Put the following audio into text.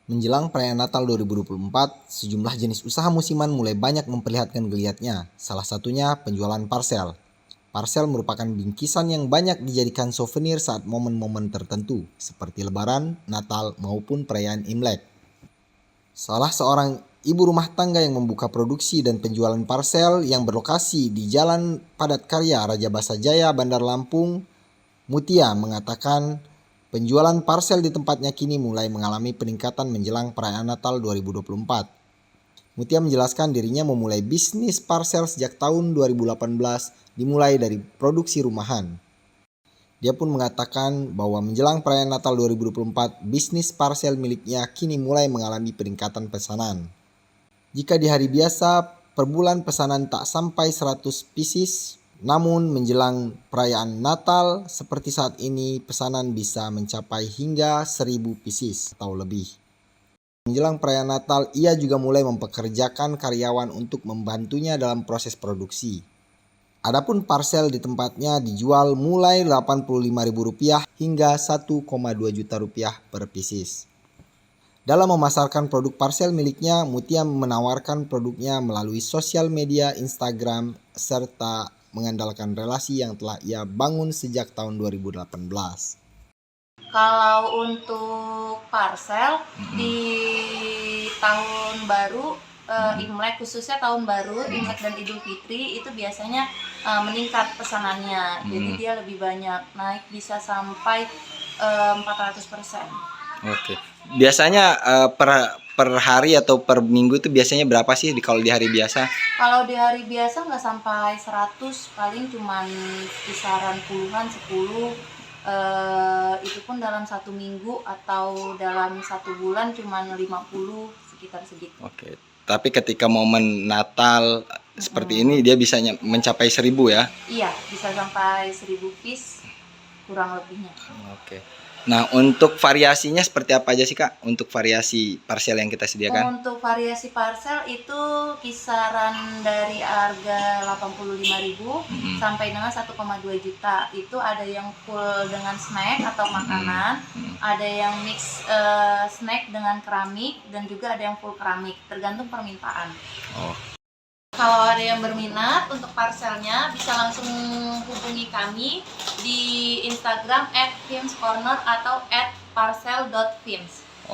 Menjelang perayaan Natal 2024, sejumlah jenis usaha musiman mulai banyak memperlihatkan geliatnya. Salah satunya penjualan parsel. Parsel merupakan bingkisan yang banyak dijadikan souvenir saat momen-momen tertentu, seperti Lebaran, Natal, maupun perayaan Imlek. Salah seorang ibu rumah tangga yang membuka produksi dan penjualan parsel yang berlokasi di Jalan Padat Karya Raja Basa Jaya, Bandar Lampung, Mutia mengatakan penjualan parsel di tempatnya kini mulai mengalami peningkatan menjelang perayaan Natal 2024. Mutia menjelaskan dirinya memulai bisnis parsel sejak tahun 2018 dimulai dari produksi rumahan. Dia pun mengatakan bahwa menjelang perayaan Natal 2024, bisnis parsel miliknya kini mulai mengalami peningkatan pesanan. Jika di hari biasa, per bulan pesanan tak sampai 100 pieces, namun menjelang perayaan Natal seperti saat ini pesanan bisa mencapai hingga 1000 pieces atau lebih. Menjelang perayaan Natal ia juga mulai mempekerjakan karyawan untuk membantunya dalam proses produksi. Adapun parsel di tempatnya dijual mulai Rp85.000 hingga Rp1,2 juta per pieces. Dalam memasarkan produk parsel miliknya, Mutia menawarkan produknya melalui sosial media Instagram serta mengandalkan relasi yang telah ia bangun sejak tahun 2018. Kalau untuk parsel di tahun baru, Imlek khususnya tahun baru, Imlek dan Idul Fitri itu biasanya meningkat pesanannya. Jadi dia lebih banyak, naik bisa sampai 400%. Oke. Biasanya per hari atau per minggu itu biasanya berapa sih kalau di hari biasa? Kalau di hari biasa nggak sampai 100, paling cuman kisaran puluhan, 10. Itu pun dalam 1 minggu atau dalam 1 bulan cuman 50, sekitar segitu. Oke. Tapi ketika momen Natal seperti ini dia bisa mencapai 1000 ya? Iya, bisa sampai 1000 piece kurang lebihnya. Oke. Nah, untuk variasinya seperti apa aja sih Kak? Untuk variasi parsel yang kita sediakan? Untuk variasi parsel itu kisaran dari harga 85.000 sampai dengan 1,2 juta. Itu ada yang full dengan snack atau makanan, ada yang mix snack dengan keramik, dan juga ada yang full keramik, tergantung permintaan. Kalau ada yang berminat untuk parselnya bisa langsung hubungi kami di Instagram @filmscorner atau @parcel.films.